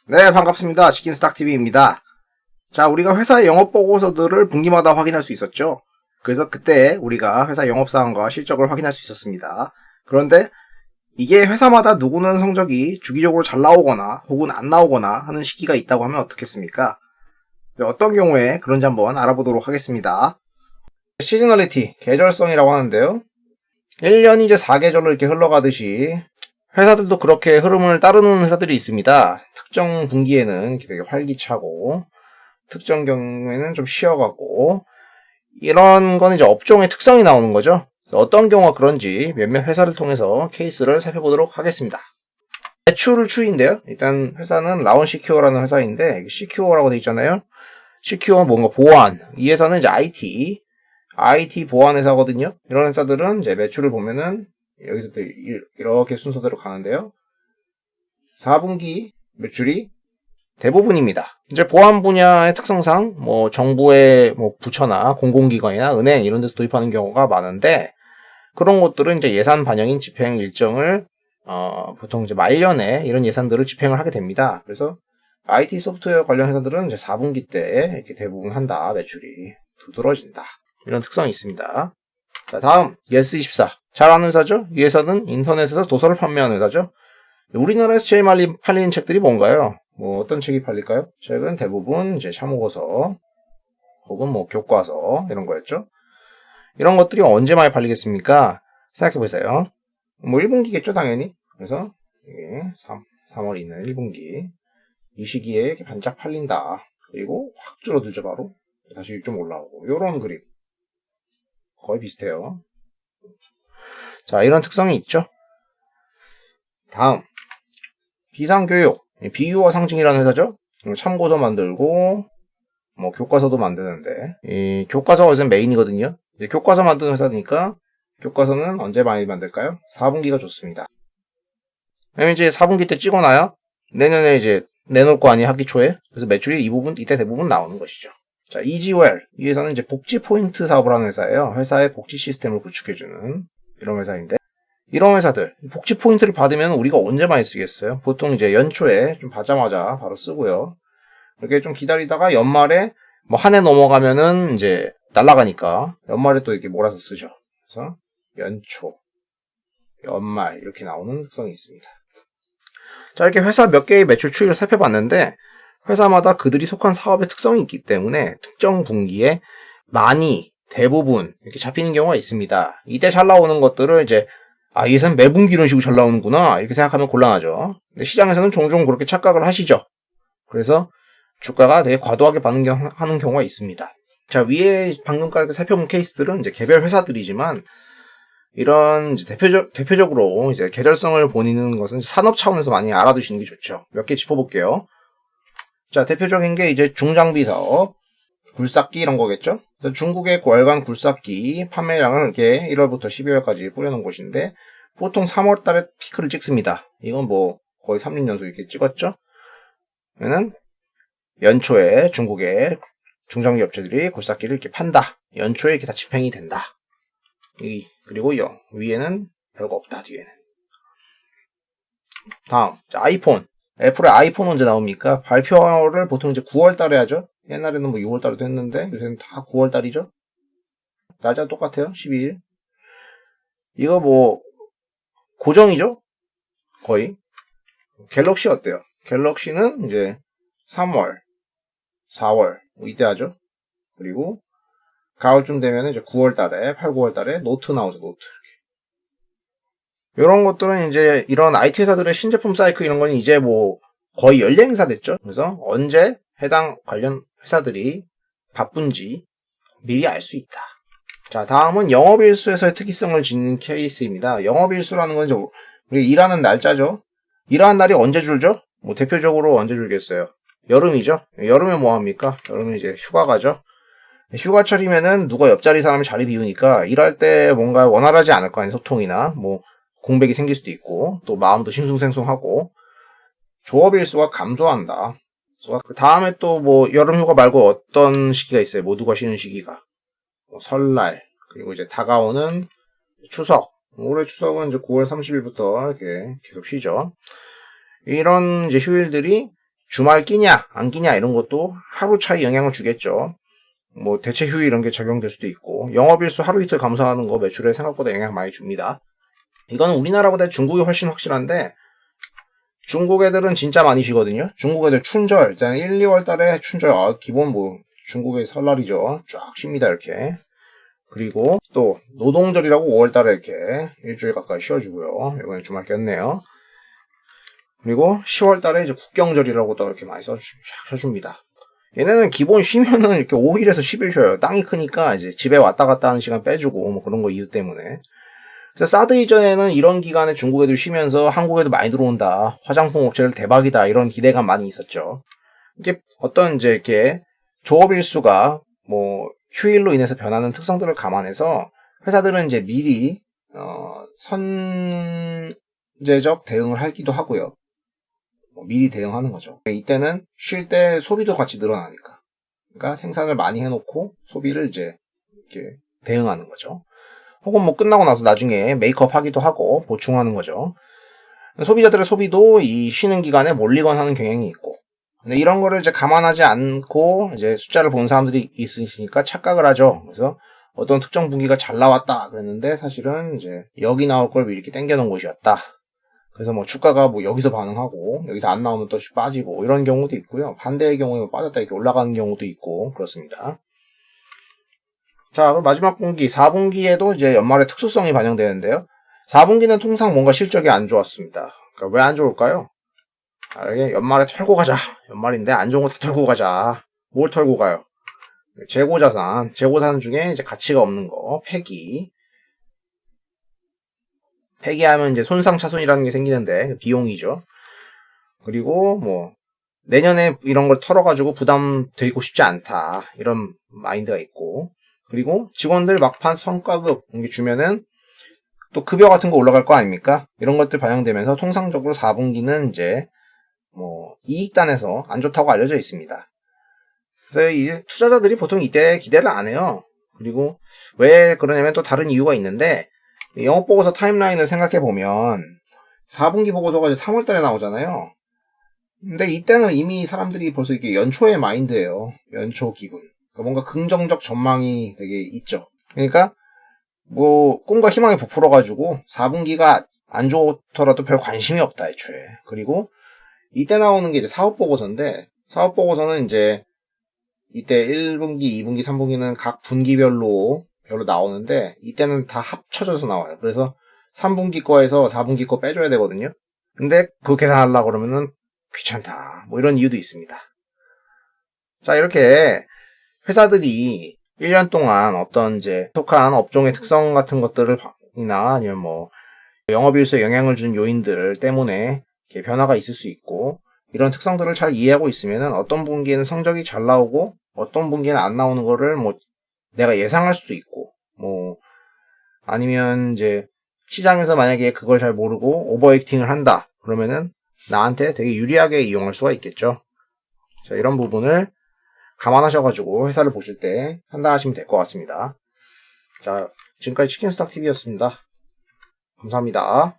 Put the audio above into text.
네, 반갑습니다. 치킨스탁TV입니다. 자, 우리가 회사의 영업보고서들을 분기마다 확인할 수 있었죠. 그래서 그때 우리가 회사 영업사항과 실적을 확인할 수 있었습니다. 그런데 이게 회사마다 누구는 성적이 주기적으로 잘 나오거나 혹은 안 나오거나 하는 시기가 있다고 하면 어떻겠습니까? 어떤 경우에 그런지 한번 알아보도록 하겠습니다. 시즈널리티, 계절성이라고 하는데요. 1년이 이제 4계절로 이렇게 흘러가듯이 회사들도 그렇게 흐름을 따르는 회사들이 있습니다. 특정 분기에는 되게 활기차고 특정 경우에는 좀 쉬어가고 이런 건 이제 업종의 특성이 나오는 거죠. 어떤 경우가 그런지 몇몇 회사를 통해서 케이스를 살펴보도록 하겠습니다. 매출 추이인데요. 일단 회사는 라운 시큐어라는 회사인데 시큐어라고 되어 있잖아요. 시큐어 뭔가 보안. 이 회사는 이제 IT 보안 회사거든요. 이런 회사들은 이제 매출을 보면은 여기서부터 이렇게 순서대로 가는데요. 4분기 매출이 대부분입니다. 이제 보안 분야의 특성상 뭐 정부의 뭐 부처나 공공기관이나 은행 이런 데서 도입하는 경우가 많은데 그런 것들은 이제 예산 반영인 집행 일정을 보통 이제 말년에 이런 예산들을 집행을 하게 됩니다. 그래서 IT 소프트웨어 관련 회사들은 이제 4분기 때 이렇게 대부분 한다. 매출이 두드러진다. 이런 특성이 있습니다. 자, 다음 예스24 잘 아는 회사죠? 이 회사는 인터넷에서 도서를 판매하는 회사죠. 우리나라에서 제일 많이 팔리는 책들이 뭔가요? 뭐 어떤 책이 팔릴까요? 책은 대부분 이제 참고서 혹은 뭐 교과서 이런 거였죠. 이런 것들이 언제 많이 팔리겠습니까? 생각해 보세요. 뭐 1분기겠죠, 당연히. 그래서 이게 3월에 있는 1분기 이 시기에 이렇게 반짝 팔린다. 그리고 확 줄어들죠, 바로. 다시 좀 올라오고. 요런 그림. 거의 비슷해요. 자, 이런 특성이 있죠. 다음 비상교육, 비유와 상징이라는 회사죠. 참고서 만들고 뭐 교과서도 만드는데 이 교과서가 요새 메인이거든요. 교과서 만드는 회사니까 교과서는 언제 많이 만들까요? 4분기가 좋습니다. 왜냐면 이제 4분기 때 찍어놔야 내년에 이제 내놓을 거 아니에요, 학기 초에. 그래서 매출이 이때 대부분 나오는 것이죠. 자, 이지웰. 이 회사는 이제 복지 포인트 사업을 하는 회사예요. 회사의 복지 시스템을 구축해주는 이런 회사인데 이런 회사들 복지 포인트를 받으면 우리가 언제 많이 쓰겠어요? 보통 이제 연초에 좀 받자마자 바로 쓰고요. 이렇게 좀 기다리다가 연말에 뭐 한 해 넘어가면은 이제 날아가니까 연말에 또 이렇게 몰아서 쓰죠. 그래서 연초, 연말 이렇게 나오는 특성이 있습니다. 자, 이렇게 회사 몇 개의 매출 추이를 살펴봤는데 회사마다 그들이 속한 사업의 특성이 있기 때문에 특정 분기에 많이 대부분 이렇게 잡히는 경우가 있습니다. 이때 잘 나오는 것들을 이제 이 회사는 매분기 이런 식으로 잘 나오는구나 이렇게 생각하면 곤란하죠. 근데 시장에서는 종종 그렇게 착각을 하시죠. 그래서 주가가 되게 과도하게 반응하는 경우가 있습니다. 자, 위에 방금까지 살펴본 케이스들은 이제 개별 회사들이지만 이런 이제 대표적으로 이제 계절성을 보이는 것은 산업 차원에서 많이 알아두시는 게 좋죠. 몇 개 짚어볼게요. 자, 대표적인 게 이제 중장비 사업, 굴삭기 이런 거겠죠? 중국의 월간 굴삭기 판매량을 이렇게 1월부터 12월까지 뿌려놓은 곳인데 보통 3월 달에 피크를 찍습니다. 이건 뭐 거의 3년 연속 이렇게 찍었죠? 그러면 연초에 중국의 중장비 업체들이 굴삭기를 이렇게 판다. 연초에 이렇게 다 집행이 된다. 그리고 위에는 별거 없다. 뒤에는. 다음 아이폰. 애플의 아이폰 언제 나옵니까? 발표를 보통 이제 9월 달에 하죠. 옛날에는 뭐 6월 달에도 했는데 요새는 다 9월 달이죠. 날짜가 똑같아요. 12일. 이거 뭐 고정이죠. 거의. 갤럭시 어때요? 갤럭시는 이제 3월, 4월 뭐 이때 하죠. 그리고 가을쯤 되면 이제 9월 달에 8, 9월 달에 노트 나오죠. 노트. 이런 것들은 이제 이런 IT 회사들의 신제품 사이클 이런 건 이제 뭐 거의 연례 행사 됐죠. 그래서 언제 해당 관련 회사들이 바쁜지 미리 알 수 있다. 자, 다음은 영업일수에서의 특이성을 짓는 케이스입니다. 영업일수라는 건 이제 우리 일하는 날짜죠. 일하는 날이 언제 줄죠? 뭐 대표적으로 언제 줄겠어요? 여름이죠. 여름에 뭐 합니까? 여름에 이제 휴가 가죠. 휴가철이면은 누가 옆자리 사람이 자리 비우니까 일할 때 뭔가 원활하지 않을 거 아니에요. 소통이나 뭐 공백이 생길 수도 있고 또 마음도 싱숭생숭하고 조업일수가 감소한다. 그 다음에 또 뭐 여름휴가 말고 어떤 시기가 있어요. 모두가 쉬는 시기가 뭐 설날 그리고 이제 다가오는 추석. 올해 추석은 이제 9월 30일부터 이렇게 계속 쉬죠. 이런 이제 휴일들이 주말 끼냐 안 끼냐 이런 것도 하루 차이 영향을 주겠죠. 뭐 대체 휴일 이런 게 적용될 수도 있고, 영업일수 하루 이틀 감소하는 거 매출에 생각보다 영향 많이 줍니다. 이거는 우리나라보다 중국이 훨씬 확실한데, 중국 애들은 진짜 많이 쉬거든요. 중국 애들 춘절, 일단 1, 2월 달에 춘절, 기본 뭐 중국의 설날이죠. 쫙 쉽니다, 이렇게. 그리고 또 노동절이라고 5월 달에 이렇게 일주일 가까이 쉬어주고요. 이번에 주말 꼈네요. 그리고 10월 달에 이제 국경절이라고 또 이렇게 많이 쉬어줍니다. 얘네는 기본 쉬면은 이렇게 5일에서 10일 쉬어요. 땅이 크니까 이제 집에 왔다 갔다 하는 시간 빼주고 뭐 그런 거 이유 때문에. 그래서 사드 이전에는 이런 기간에 중국 애들 쉬면서 한국에도 많이 들어온다. 화장품 업체들 대박이다. 이런 기대감 많이 있었죠. 이게 어떤 이제 이렇게 조업일수가 뭐 휴일로 인해서 변하는 특성들을 감안해서 회사들은 이제 미리 선제적 대응을 하기도 하고요. 미리 대응하는 거죠. 이때는 쉴 때 소비도 같이 늘어나니까. 그러니까 생산을 많이 해놓고 소비를 이제 이렇게 대응하는 거죠. 혹은 뭐 끝나고 나서 나중에 메이크업 하기도 하고 보충하는 거죠. 소비자들의 소비도 이 쉬는 기간에 몰리건 하는 경향이 있고. 근데 이런 거를 이제 감안하지 않고 이제 숫자를 본 사람들이 있으니까 착각을 하죠. 그래서 어떤 특정 분기가 잘 나왔다 그랬는데 사실은 이제 여기 나올 걸 미리 이렇게 당겨놓은 곳이었다. 그래서 뭐 주가가 뭐 여기서 반응하고 여기서 안 나오면 또 빠지고 이런 경우도 있고요. 반대의 경우에 빠졌다 이렇게 올라가는 경우도 있고 그렇습니다. 자, 그럼 마지막 분기 4분기에도 이제 연말의 특수성이 반영되는데요. 4분기는 통상 뭔가 실적이 안 좋았습니다. 그러니까 왜 안 좋을까요? 이게 연말에 털고 가자. 연말인데 안 좋은 거 다 털고 가자. 뭘 털고 가요? 재고자산 중에 이제 가치가 없는 거, 폐기하면 이제 손상차손이라는 게 생기는데 비용이죠. 그리고 뭐 내년에 이런 걸 털어가지고 부담 드리고 싶지 않다 이런 마인드가 있고, 그리고 직원들 막판 성과급 이게 주면은 또 급여 같은 거 올라갈 거 아닙니까? 이런 것들 반영되면서 통상적으로 4분기는 이제 뭐 이익단에서 안 좋다고 알려져 있습니다. 그래서 이제 투자자들이 보통 이때 기대를 안 해요. 그리고 왜 그러냐면 또 다른 이유가 있는데, 영업보고서 타임라인을 생각해보면 4분기 보고서가 이제 3월달에 나오잖아요. 근데 이때는 이미 사람들이 벌써 이렇게 연초의 마인드예요. 연초 기분. 그러니까 뭔가 긍정적 전망이 되게 있죠. 그러니까 뭐 꿈과 희망이 부풀어가지고 4분기가 안 좋더라도 별 관심이 없다 애초에. 그리고 이때 나오는 게 이제 사업보고서인데, 사업보고서는 이제 이때 1분기, 2분기, 3분기는 각 분기별로 나오는데 이때는 다 합쳐져서 나와요. 그래서 3분기 거에서 4분기 거 빼줘야 되거든요. 근데 그 계산하려고 그러면은 귀찮다. 뭐 이런 이유도 있습니다. 자, 이렇게 회사들이 1년 동안 어떤 이제 속한 업종의 특성 같은 것들을 이나 아니면 뭐 영업일수에 영향을 준 요인들 때문에 이렇게 변화가 있을 수 있고, 이런 특성들을 잘 이해하고 있으면은 어떤 분기에는 성적이 잘 나오고 어떤 분기에는 안 나오는 거를 뭐 내가 예상할 수도 있고, 뭐 아니면 이제 시장에서 만약에 그걸 잘 모르고 오버액팅을 한다 그러면은 나한테 되게 유리하게 이용할 수가 있겠죠. 자, 이런 부분을 감안하셔가지고 회사를 보실 때 판단하시면 될 것 같습니다. 자, 지금까지 치킨스탁TV였습니다. 감사합니다.